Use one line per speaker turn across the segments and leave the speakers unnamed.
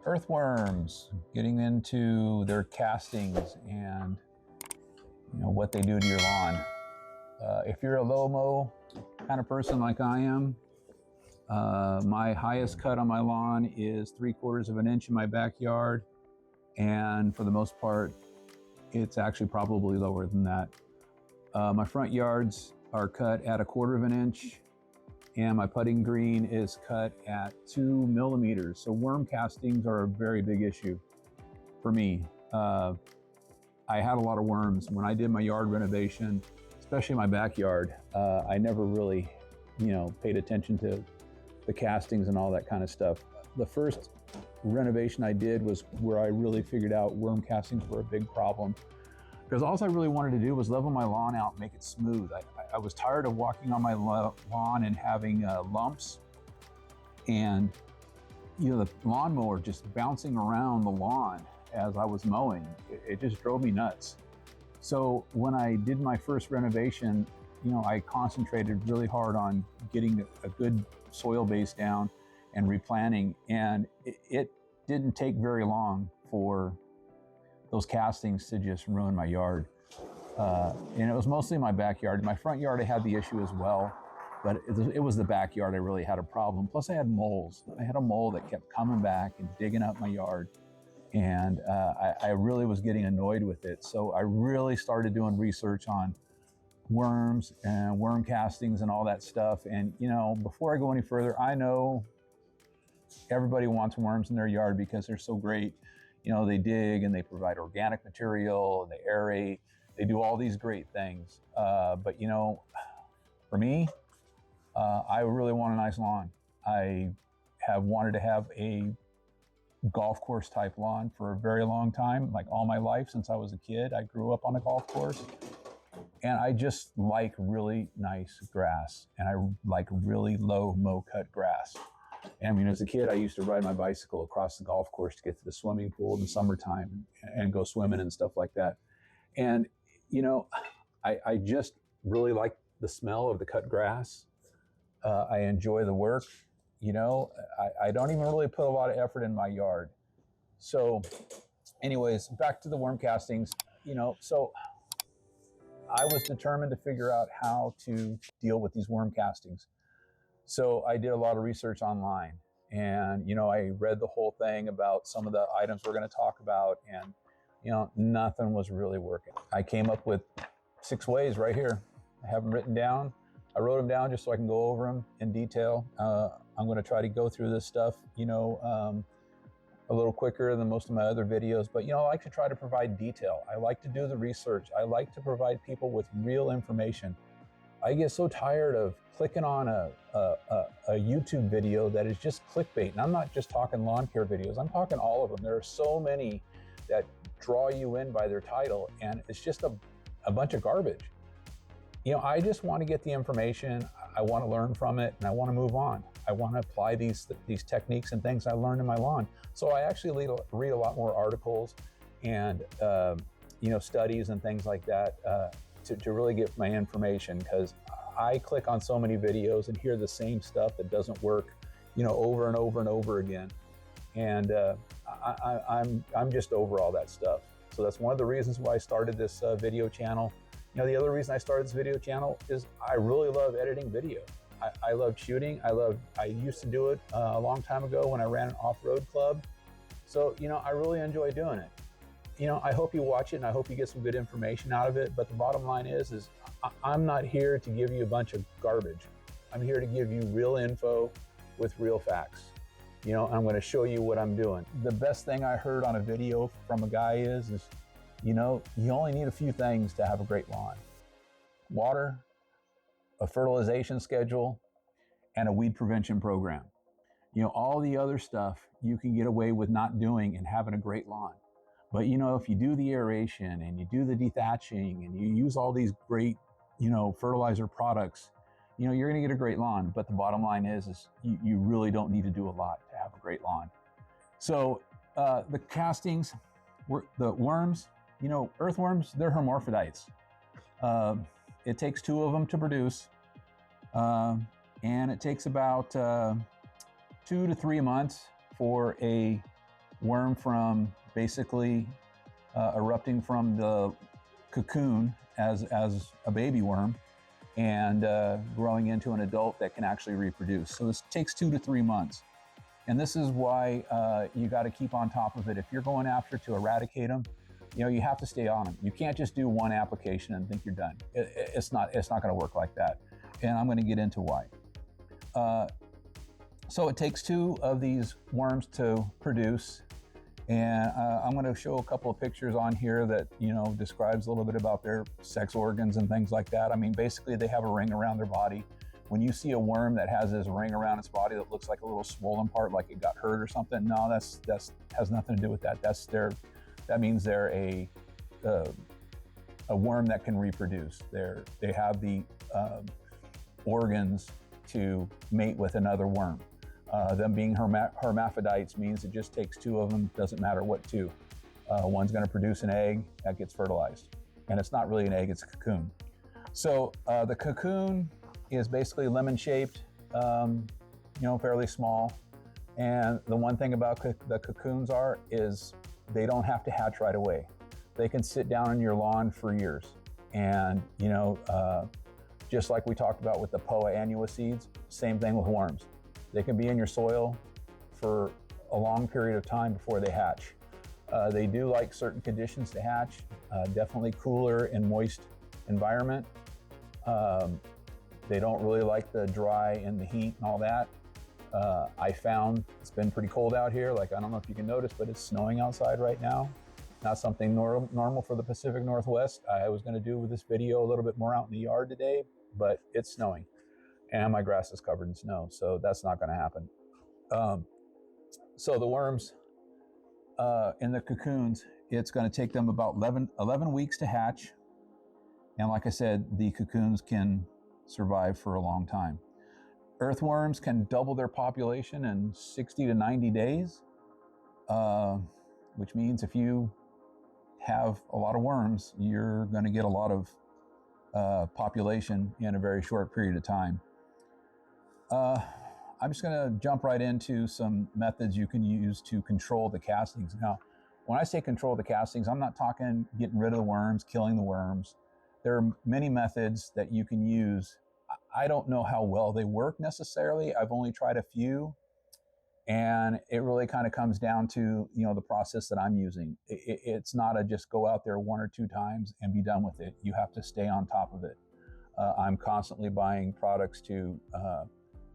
Earthworms, getting into their castings and what they do to your lawn. If you're a low mow kind of person like I am, my highest cut on my lawn is 3/4 of an inch in my backyard, and for the most part it's actually probably lower than that. My front yards are cut at 1/4 of an inch, and my putting green is cut at 2 millimeters. So worm castings are a very big issue for me. I had a lot of worms when I did my yard renovation, especially my backyard. I never really, paid attention to the castings and all that kind of stuff. The first renovation I did was where I really figured out worm castings were a big problem, because all I really wanted to do was level my lawn out and make it smooth. I was tired of walking on my lawn and having lumps and the lawnmower just bouncing around the lawn as I was mowing. It just drove me nuts. So when I did my first renovation, I concentrated really hard on getting a good soil base down and replanting, and it didn't take very long for those castings to just ruin my yard. And it was mostly my backyard. In my front yard, I had the issue as well, but it was the backyard I really had a problem. Plus I had moles. I had a mole that kept coming back and digging up my yard. And I really was getting annoyed with it. So I really started doing research on worms and worm castings and all that stuff. And before I go any further, I know everybody wants worms in their yard because they're so great. They dig and they provide organic material and they aerate. They do all these great things. But for me, I really want a nice lawn. I have wanted to have a golf course type lawn for a very long time, like all my life since I was a kid. I grew up on a golf course, and I just like really nice grass, and I like really low mow cut grass. And as a kid, I used to ride my bicycle across the golf course to get to the swimming pool in the summertime and go swimming and stuff like that. And I just really like the smell of the cut grass. I enjoy the work. I don't even really put a lot of effort in my yard. So anyways, back to the worm castings. So I was determined to figure out how to deal with these worm castings. So I did a lot of research online, and I read the whole thing about some of the items we're going to talk about, and nothing was really working. I came up with 6 ways right here. I have them written down. I wrote them down just so I can go over them in detail. I'm going to try to go through this stuff, a little quicker than most of my other videos, but I like to try to provide detail. I like to do the research. I like to provide people with real information. I get so tired of clicking on a YouTube video that is just clickbait. And I'm not just talking lawn care videos. I'm talking all of them. There are so many that draw you in by their title, and it's just a bunch of garbage. I just want to get the information. I want to learn from it, and I want to move on. I want to apply these techniques and things I learned in my lawn. So I actually read a lot more articles and studies and things like that to really get my information, because I click on so many videos and hear the same stuff that doesn't work, over and over and over again. And I'm just over all that stuff. So that's one of the reasons why I started this video channel. The other reason I started this video channel is I really love editing video. I love shooting. I used to do it a long time ago when I ran an off-road club. So, I really enjoy doing it. I hope you watch it, and I hope you get some good information out of it. But the bottom line is I'm not here to give you a bunch of garbage. I'm here to give you real info with real facts. I'm going to show you what I'm doing. The best thing I heard on a video from a guy is you only need a few things to have a great lawn: water, a fertilization schedule, and a weed prevention program. All the other stuff you can get away with not doing and having a great lawn. But if you do the aeration and you do the dethatching and you use all these great, fertilizer products, you're going to get a great lawn. But the bottom line is you really don't need to do a lot to have a great lawn. So the castings, the worms, earthworms, they're hermaphrodites. It takes 2 of them to produce, and it takes about 2 to 3 months for a worm from basically erupting from the cocoon as a baby worm and growing into an adult that can actually reproduce. So this takes 2 to 3 months. And this is why you got to keep on top of it. If you're going after to eradicate them, you have to stay on them. You can't just do one application and think you're done. It's not going to work like that. And I'm going to get into why. So it takes 2 of these worms to produce. And I'm going to show a couple of pictures on here that, describes a little bit about their sex organs and things like that. I mean, basically they have a ring around their body. When you see a worm that has this ring around its body that looks like a little swollen part, like it got hurt or something, no, that's has nothing to do with that. That means they're a worm that can reproduce. They have the organs to mate with another worm. Them being hermaphrodites means it just takes 2 of them, doesn't matter what 2. One's going to produce an egg that gets fertilized. And it's not really an egg, it's a cocoon. So the cocoon is basically lemon-shaped, fairly small. And the one thing about the cocoons is they don't have to hatch right away. They can sit down on your lawn for years. And, just like we talked about with the Poa annua seeds, same thing with worms. They can be in your soil for a long period of time before they hatch. They do like certain conditions to hatch, definitely cooler and moist environment. They don't really like the dry and the heat and all that. I found it's been pretty cold out here. Like, I don't know if you can notice, but it's snowing outside right now. Not something normal for the Pacific Northwest. I was going to do with this video a little bit more out in the yard today, but it's snowing and my grass is covered in snow. So that's not going to happen. So the worms in the cocoons, it's going to take them about 11 weeks to hatch. And like I said, the cocoons can survive for a long time. Earthworms can double their population in 60 to 90 days, which means if you have a lot of worms, you're going to get a lot of population in a very short period of time. I'm just going to jump right into some methods you can use to control the castings. Now, when I say control the castings, I'm not talking getting rid of the worms, killing the worms. There are many methods that you can use. I don't know how well they work necessarily. I've only tried a few, and it really kind of comes down to, the process that I'm using. It's not a just go out there 1 or 2 times and be done with it. You have to stay on top of it. I'm constantly buying products to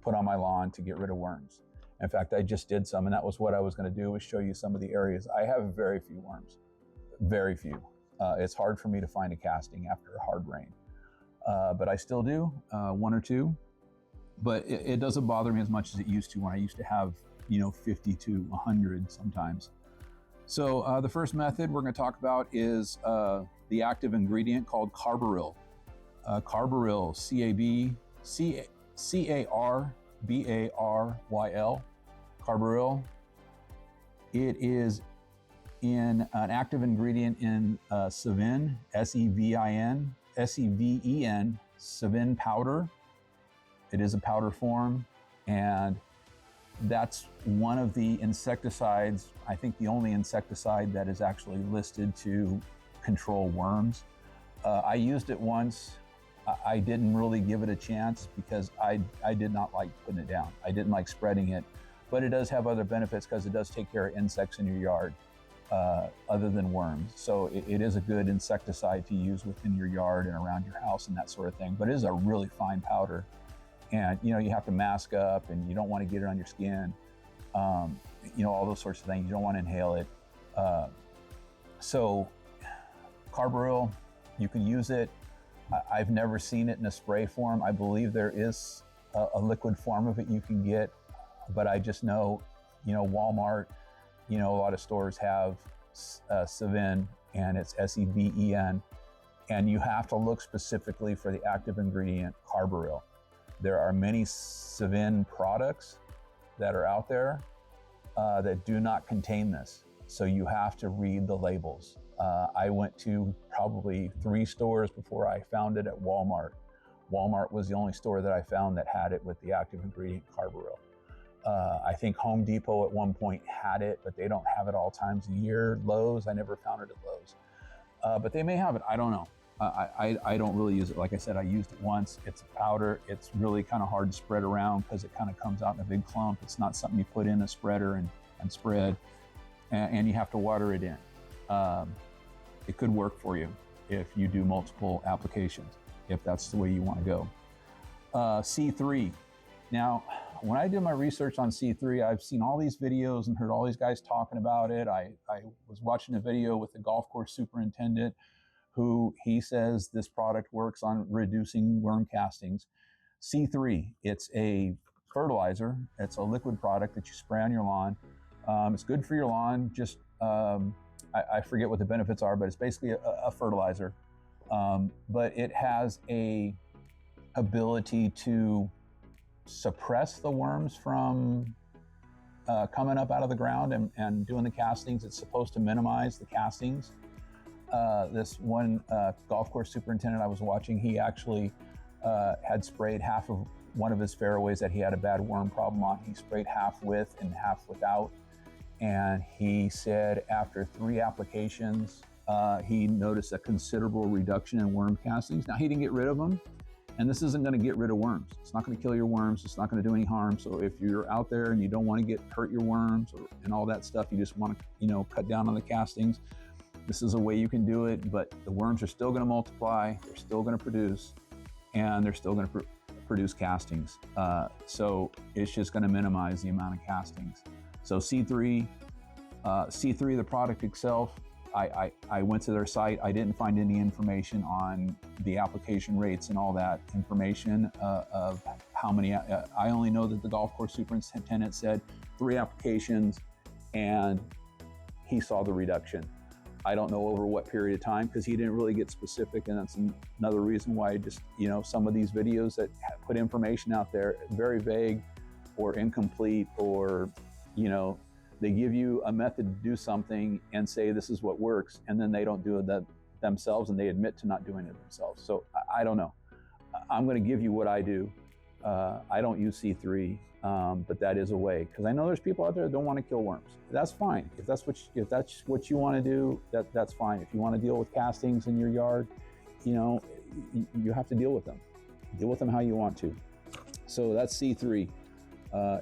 put on my lawn to get rid of worms. In fact, I just did some, and that was what I was going to do, was show you some of the areas. I have very few worms, very few. It's hard for me to find a casting after a hard rain, but I still do, 1 or 2. But it doesn't bother me as much as it used to when I used to have, 50 to 100 sometimes. So the first method we're going to talk about is the active ingredient called carbaryl. Carbaryl, C-A-R-B-A-R-Y-L, carbaryl. It is in an active ingredient in Sevin, S-E-V-I-N, S-E-V-E-N, Sevin powder. It is a powder form, and that's one of the insecticides, I think the only insecticide that is actually listed to control worms. I used it once. I didn't really give it a chance because I did not like putting it down. I didn't like spreading it, but it does have other benefits because it does take care of insects in your yard other than worms. So it is a good insecticide to use within your yard and around your house and that sort of thing, but it is a really fine powder. And you have to mask up and you don't want to get it on your skin, all those sorts of things. You don't want to inhale it. So carbaryl, you can use it. I've never seen it in a spray form. I believe there is a liquid form of it you can get, but I just know, Walmart, a lot of stores have Sevin, and it's S-E-V-E-N, and you have to look specifically for the active ingredient carbaryl. There are many Sevin products that are out there that do not contain this, so you have to read the labels. I went to probably 3 stores before I found it at Walmart. Walmart was the only store that I found that had it with the active ingredient carbaryl. I think Home Depot at one point had it, but they don't have it all times of the year. Lowe's, I never found it at Lowe's. But they may have it, I don't know. I don't really use it. Like I said, I used it once. It's a powder. It's really kind of hard to spread around because it kind of comes out in a big clump. It's not something you put in a spreader and spread, and you have to water it in. It could work for you if you do multiple applications, if that's the way you want to go. C3. Now, when I did my research on C3, I've seen all these videos and heard all these guys talking about it. I was watching a video with the golf course superintendent who he says this product works on reducing worm castings. C3, it's a fertilizer. It's a liquid product that you spray on your lawn. It's good for your lawn. Just, I forget what the benefits are, but it's basically a fertilizer. But it has a ability to suppress the worms from coming up out of the ground and doing the castings. It's supposed to minimize the castings. This one golf course superintendent I was watching, he actually had sprayed half of one of his fairways that he had a bad worm problem on. He sprayed half with and half without. And he said after 3 applications, he noticed a considerable reduction in worm castings. Now, he didn't get rid of them. And this isn't going to get rid of worms. It's not going to kill your worms. It's not going to do any harm. So if you're out there and you don't want to hurt your worms and all that stuff, you just want to, cut down on the castings. This is a way you can do it, but the worms are still going to multiply. They're still going to produce, and they're still going to produce castings. So it's just going to minimize the amount of castings. So C3, the product itself, I went to their site. I didn't find any information on the application rates and all that information of how many. I only know that the golf course superintendent said 3 applications and he saw the reduction. I don't know over what period of time because he didn't really get specific, and that's another reason why just, some of these videos that put information out there, very vague or incomplete, or, they give you a method to do something and say this is what works, and then they don't do it themselves and they admit to not doing it themselves. So I don't know. I'm going to give you what I do. I don't use C3, but that is a way, because I know there's people out there that don't want to kill worms. That's fine. If that's what you want to do, that's fine. If you want to deal with castings in your yard, you have to deal with them. Deal with them how you want to. So that's C3.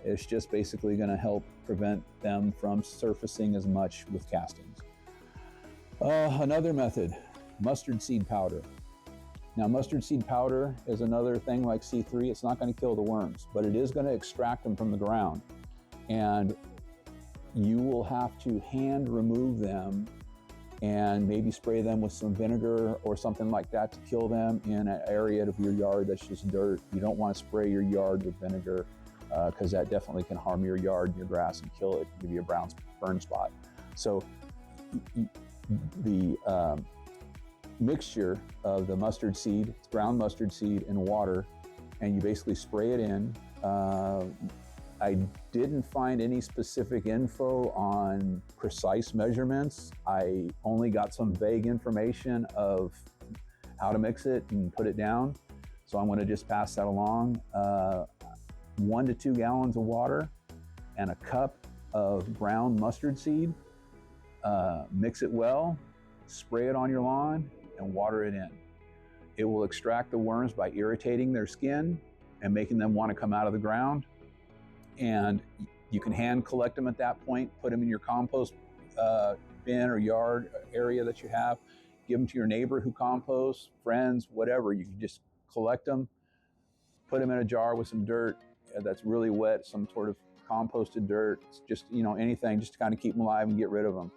It's just basically going to help prevent them from surfacing as much with castings. Another method, mustard seed powder. Now, mustard seed powder is another thing like C3. It's not going to kill the worms, but it is going to extract them from the ground. And you will have to hand remove them and maybe spray them with some vinegar or something like that to kill them in an area of your yard that's just dirt. You don't want to spray your yard with vinegar, because that definitely can harm your yard and your grass and kill it, give you a burn spot. So the mixture of the mustard seed, ground mustard seed, and water, and you basically spray it in. I didn't find any specific info on precise measurements. I only got some vague information of how to mix it and put it down. So I'm going to just pass that along. 1 to 2 gallons of water and a cup of ground mustard seed. Mix it well, spray it on your lawn, and water it in. It will extract the worms by irritating their skin and making them want to come out of the ground. And you can hand collect them at that point, put them in your compost bin or yard area that you have, give them to your neighbor who composts, friends, whatever. You can just collect them, put them in a jar with some dirt that's really wet, some sort of composted dirt, just, anything just to kind of keep them alive and get rid of them.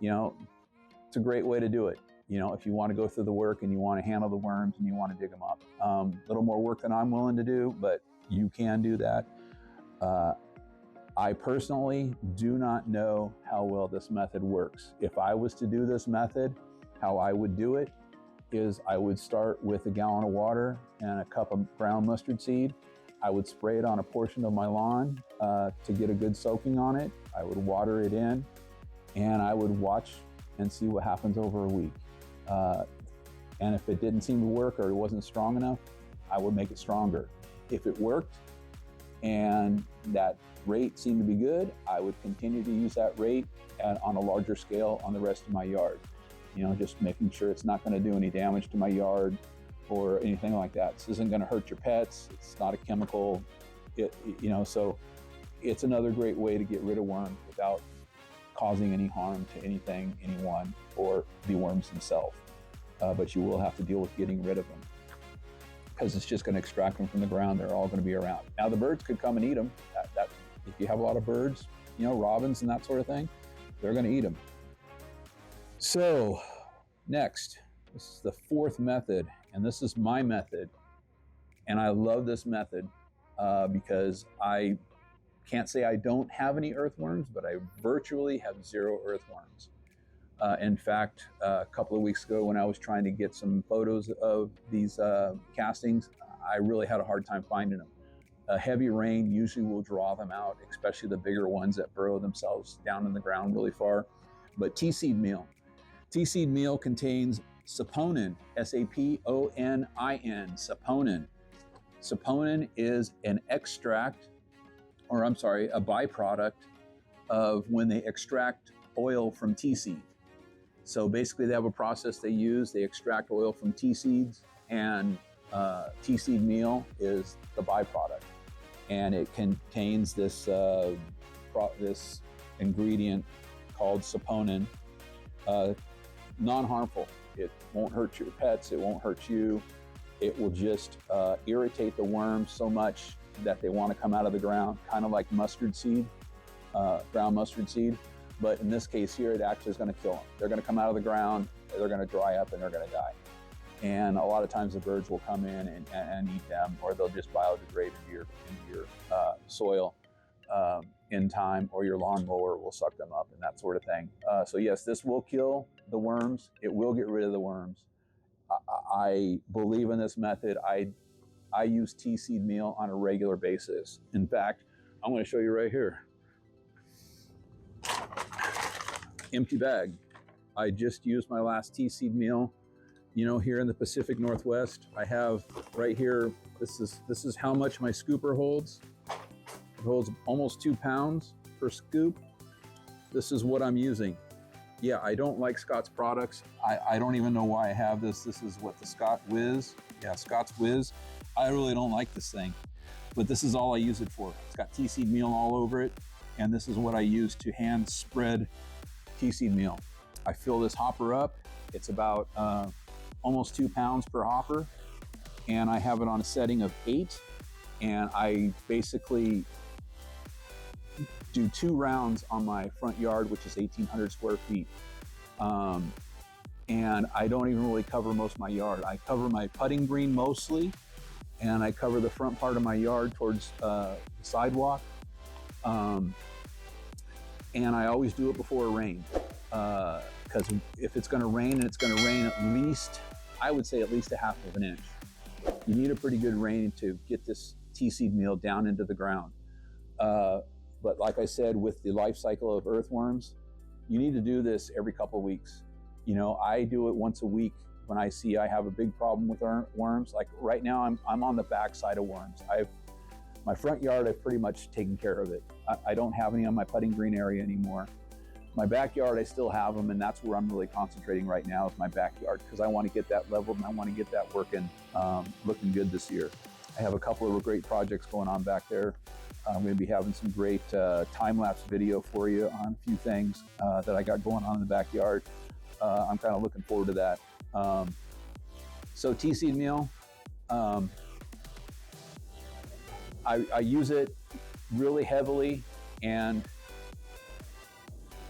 It's a great way to do it. If you want to go through the work and you want to handle the worms and you want to dig them up. A little more work than I'm willing to do, but you can do that. I personally do not know how well this method works. If I was to do this method, how I would do it is I would start with a gallon of water and a cup of ground mustard seed. I would spray it on a portion of my lawn to get a good soaking on it. I would water it in, and I would watch and see what happens over a week. And if it didn't seem to work or it wasn't strong enough, I would make it stronger. If it worked, and that rate seemed to be good, I would continue to use that rate on a larger scale on the rest of my yard. Just making sure it's not going to do any damage to my yard or anything like that. This isn't going to hurt your pets. It's not a chemical. So it's another great way to get rid of worms without causing any harm to anything, anyone, or the worms themselves. But you will have to deal with getting rid of them because it's just going to extract them from the ground. They're all going to be around. Now the birds could come and eat them. If you have a lot of birds, robins and that sort of thing, they're going to eat them. So next, this is the fourth method, and this is my method. And I love this method because I can't say I don't have any earthworms, but I virtually have zero earthworms. In fact, a couple of weeks ago when I was trying to get some photos of these castings, I really had a hard time finding them. Heavy rain usually will draw them out, especially the bigger ones that burrow themselves down in the ground really far. But tea seed meal. Tea seed meal contains saponin, S-A-P-O-N-I-N, saponin. Saponin is a byproduct of when they extract oil from tea seed. So basically they have a process they use. They extract oil from tea seeds, and tea seed meal is the byproduct. And it contains this ingredient called saponin, non-harmful. It won't hurt your pets, it won't hurt you. It will just irritate the worms so much that they want to come out of the ground, kind of like mustard seed, ground mustard seed. But in this case here, it actually is going to kill them. They're going to come out of the ground, they're going to dry up, and they're going to die. And a lot of times the birds will come in and eat them, or they'll just biodegrade into your soil in time, or your lawnmower will suck them up and that sort of thing. So yes, this will kill the worms. It will get rid of the worms. I believe in this method. I use tea seed meal on a regular basis. In fact, I'm going to show you right here. Empty bag. I just used my last tea seed meal. Here in the Pacific Northwest, I have right here, this is how much my scooper holds. It holds almost 2 pounds per scoop. This is what I'm using. Yeah, I don't like Scott's products. I don't even know why I have this. This is what the Scott Whiz. Yeah, Scott's Whiz. I really don't like this thing, but this is all I use it for. It's got tea seed meal all over it, and this is what I use to hand spread tea seed meal. I fill this hopper up. It's about almost 2 pounds per hopper, and I have it on a setting of 8, and I basically do 2 rounds on my front yard, which is 1,800 square feet. And I don't even really cover most of my yard. I cover my putting green mostly, and I cover the front part of my yard towards the sidewalk. And I always do it before it rains, because if it's going to rain, and it's going to rain at least, I would say at least a half of an inch. You need a pretty good rain to get this tea seed meal down into the ground. But like I said, with the life cycle of earthworms, you need to do this every couple of weeks. I do it once a week when I see I have a big problem with worms. Like right now, I'm on the back side of worms. My front yard, I've pretty much taken care of it. I don't have any on my putting green area anymore. My backyard, I still have them, and that's where I'm really concentrating right now, is my backyard, because I want to get that leveled and I want to get that working, looking good this year. I have a couple of great projects going on back there. I'm going to be having some great time-lapse video for you on a few things that I got going on in the backyard. I'm kind of looking forward to that. So tea seed meal, I use it really heavily, and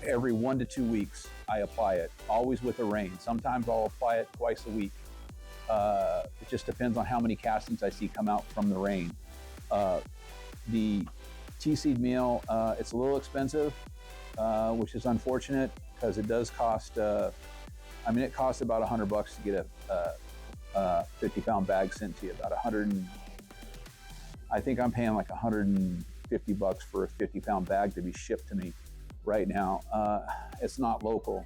every 1 to 2 weeks I apply it, always with the rain. Sometimes I'll apply it twice a week. It just depends on how many castings I see come out from the rain. The tea seed meal, it's a little expensive, which is unfortunate, because it does cost, it costs about $100 to get a 50-pound bag sent to you. I think I'm paying like $150 for a 50-pound bag to be shipped to me right now. It's not local.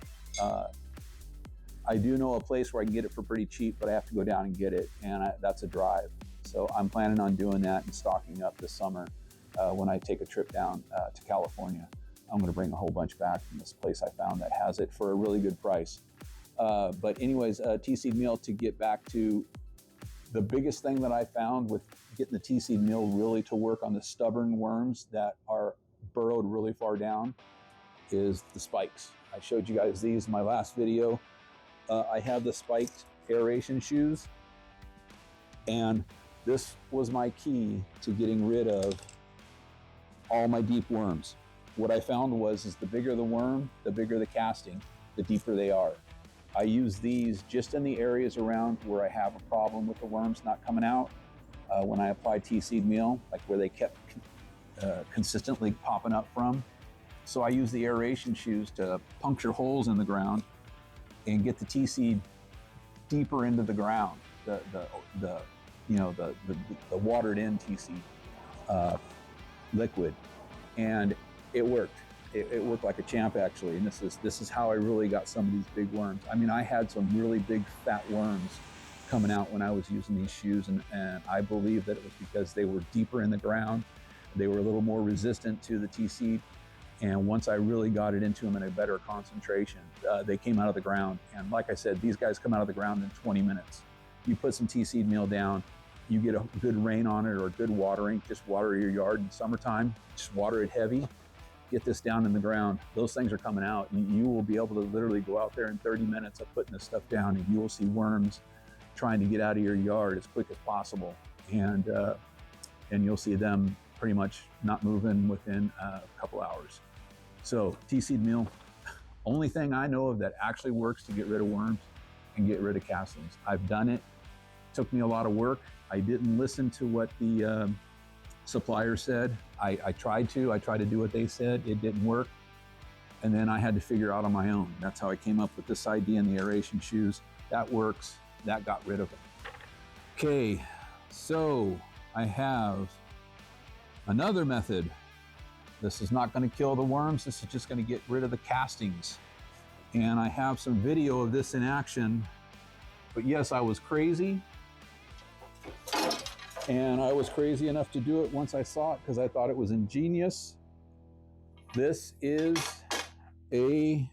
I do know a place where I can get it for pretty cheap, but I have to go down and get it, and that's a drive. So I'm planning on doing that and stocking up this summer. when I take a trip down to California. I'm going to bring a whole bunch back from this place I found that has it for a really good price. But anyways, tea-seed meal, to get back to the biggest thing that I found with getting the tea-seed meal really to work on the stubborn worms that are burrowed really far down is the spikes. I showed you guys these in my last video. I have the spiked aeration shoes, and this was my key to getting rid of all my deep worms. What I found is the bigger the worm, the bigger the casting, the deeper they are. I use these just in the areas around where I have a problem with the worms not coming out. When I apply tea-seed meal, like where they kept consistently popping up from. So I use the aeration shoes to puncture holes in the ground and get the tea-seed deeper into the ground, the watered in tea-seed liquid. And it worked. It worked like a champ, actually. And this is how I really got some of these big worms. I mean, I had some really big fat worms coming out when I was using these shoes, and I believe that it was because they were deeper in the ground. They were a little more resistant to the tea-seed. And once I really got it into them in a better concentration, they came out of the ground. And like I said, these guys come out of the ground in 20 minutes. You put some tea-seed meal down, you get a good rain on it or good watering, just water your yard in summertime, just water it heavy, get this down in the ground. Those things are coming out. You will be able to literally go out there in 30 minutes of putting this stuff down, and you will see worms trying to get out of your yard as quick as possible. And you'll see them pretty much not moving within a couple hours. So tea-seed meal, only thing I know of that actually works to get rid of worms and get rid of castings. I've done it. Took me a lot of work. I didn't listen to what the supplier said. I tried to do what they said. It didn't work. And then I had to figure out on my own. That's how I came up with this idea in the aeration shoes. That works. That got rid of it. Okay, so I have another method. This is not going to kill the worms. This is just going to get rid of the castings. And I have some video of this in action. But yes, I was crazy. And I was crazy enough to do it once I saw it because I thought it was ingenious. This is a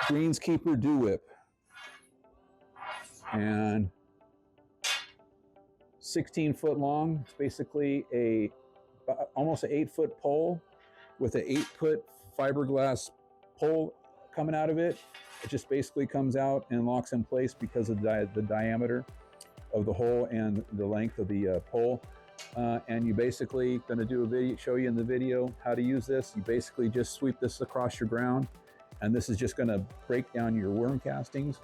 greenskeeper dew whip. And 16 foot long. It's basically almost an 8-foot pole with an 8-foot fiberglass pole coming out of it. It just basically comes out and locks in place because of the diameter of the hole and the length of the pole. And you basically going to do a video, show you in the video how to use this. You basically just sweep this across your ground, and this is just going to break down your worm castings.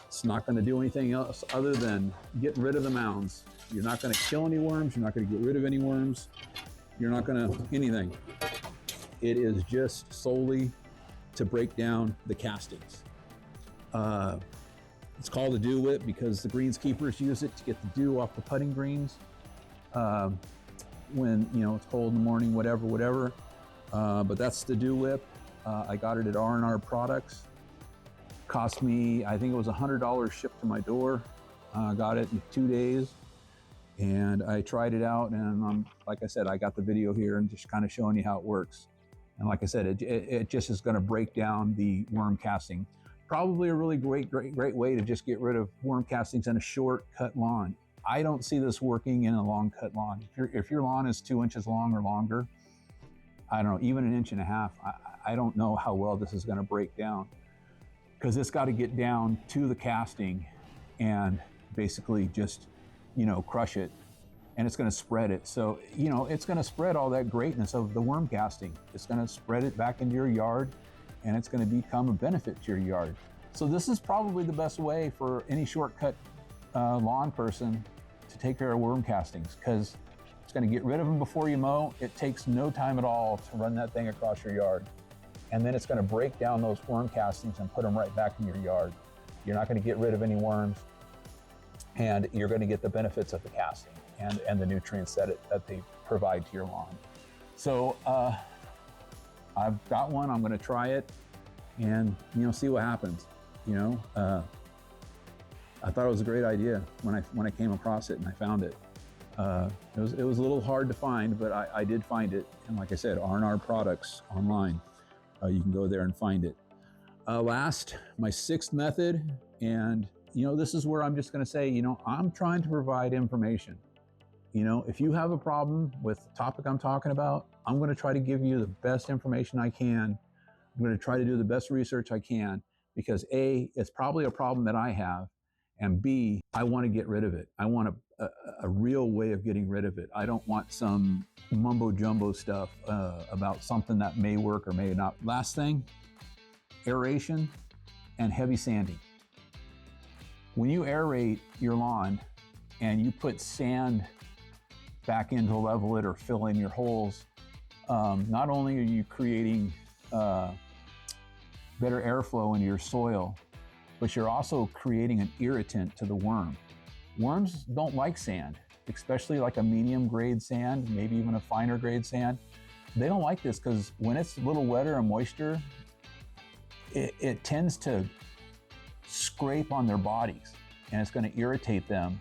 It's not going to do anything else other than get rid of the mounds. You're not going to kill any worms. You're not going to get rid of any worms. You're not going to anything. It is just solely to break down the castings. It's called a dew whip because the greenskeepers use it to get the dew off the putting greens when it's cold in the morning, whatever. But that's the dew whip. I got it at R&R Products. Cost me, I think it was $100 shipped to my door. Got it in 2 days, and I tried it out. And like I said, I got the video here and just kind of showing you how it works. And like I said, it just is going to break down the worm casting. Probably a really great way to just get rid of worm castings in a short cut lawn. I don't see this working in a long cut lawn. If your lawn is 2 inches long or longer, I don't know, even 1.5 inches, I don't know how well this is going to break down, because it's got to get down to the casting and basically just, crush it, and it's going to spread it. So, it's going to spread all that greatness of the worm casting. It's going to spread it back into your yard, and it's going to become a benefit to your yard. So this is probably the best way for any shortcut lawn person to take care of worm castings, because it's going to get rid of them before you mow. It takes no time at all to run that thing across your yard. And then it's going to break down those worm castings and put them right back in your yard. You're not going to get rid of any worms, and you're going to get the benefits of the casting and the nutrients that they provide to your lawn. So I've got one. I'm going to try it and see what happens. I thought it was a great idea when I came across it and I found it. It was a little hard to find, but I did find it. And like I said, R&R Products online. You can go there and find it. Last, my sixth method, and this is where I'm just going to say, I'm trying to provide information. If you have a problem with the topic I'm talking about, I'm going to try to give you the best information I can. I'm going to try to do the best research I can, because A, it's probably a problem that I have, and B, I want to get rid of it. I want a real way of getting rid of it. I don't want some mumbo jumbo stuff about something that may work or may not. Last thing, aeration and heavy sanding. When you aerate your lawn and you put sand back in to level it or fill in your holes, not only are you creating better airflow into your soil, but you're also creating an irritant to the worm. Worms don't like sand, especially like a medium grade sand, maybe even a finer grade sand. They don't like this because when it's a little wetter and moisture, it tends to scrape on their bodies, and it's going to irritate them,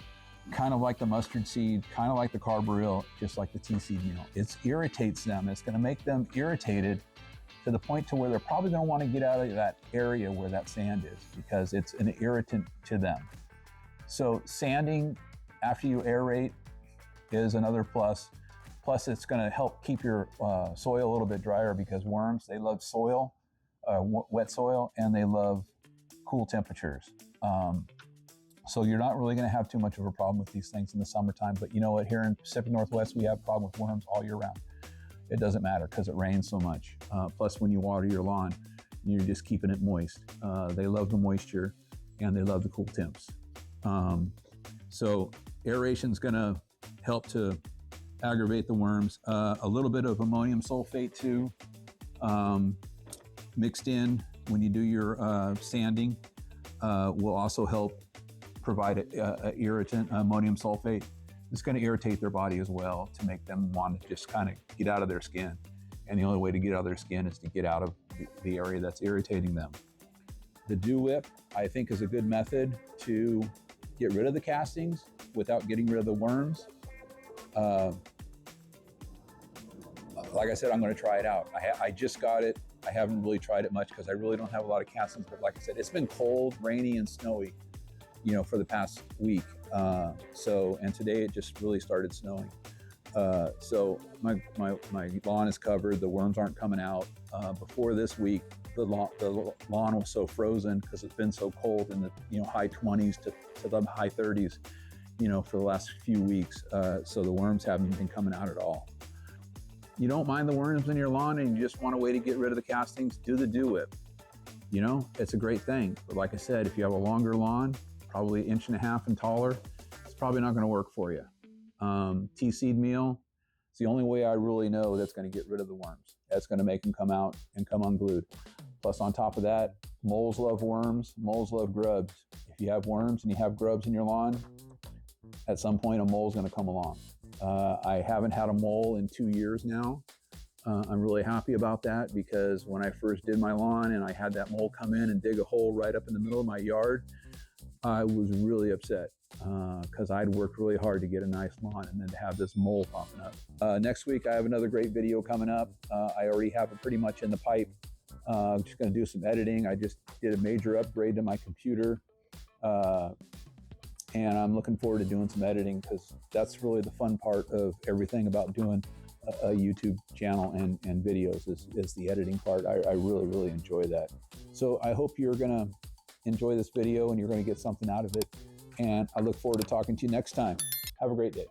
kind of like the mustard seed, kind of like the carbaryl, just like the tea seed meal. It irritates them. It's going to make them irritated to the point to where they're probably going to want to get out of that area where that sand is, because it's an irritant to them. So sanding after you aerate is another plus. Plus, it's going to help keep your soil a little bit drier, because worms, they love soil, wet soil, and they love cool temperatures. So you're not really going to have too much of a problem with these things in the summertime. But you know what? Here in Pacific Northwest, we have a problem with worms all year round. It doesn't matter because it rains so much. Plus, when you water your lawn, you're just keeping it moist. They love the moisture, and they love the cool temps. So aeration is going to help to aggravate the worms. A little bit of ammonium sulfate too, mixed in when you do your sanding, will also help provide an irritant. Ammonium sulfate is going to irritate their body as well, to make them want to just kind of get out of their skin. And the only way to get out of their skin is to get out of the area that's irritating them. The dew whip, I think, is a good method to get rid of the castings without getting rid of the worms. Like I said, I'm going to try it out. I just got it. I haven't really tried it much because I really don't have a lot of castings. But like I said, it's been cold, rainy, and snowy, for the past week. And today it just really started snowing. So my lawn is covered. The worms aren't coming out. Before this week, the lawn was so frozen because it's been so cold in the high 20s to the high 30s, for the last few weeks. So the worms haven't been coming out at all. You don't mind the worms in your lawn and you just want a way to get rid of the castings, do the dew whip. It's a great thing. But like I said, if you have a longer lawn, probably 1.5 inches and taller, it's probably not going to work for you. Tea seed meal, it's the only way I really know that's going to get rid of the worms. That's going to make them come out and come unglued. Plus, on top of that, moles love worms, moles love grubs. If you have worms and you have grubs in your lawn, at some point a mole's going to come along. I haven't had a mole in 2 years now. I'm really happy about that, because when I first did my lawn and I had that mole come in and dig a hole right up in the middle of my yard, I was really upset because I'd worked really hard to get a nice lawn, and then to have this mole popping up. Next week, I have another great video coming up. I already have it pretty much in the pipe. I'm just going to do some editing. I just did a major upgrade to my computer. And I'm looking forward to doing some editing, because that's really the fun part of everything about doing a YouTube channel and videos is the editing part. I really, really enjoy that. So I hope you're going to enjoy this video and you're going to get something out of it. And I look forward to talking to you next time. Have a great day.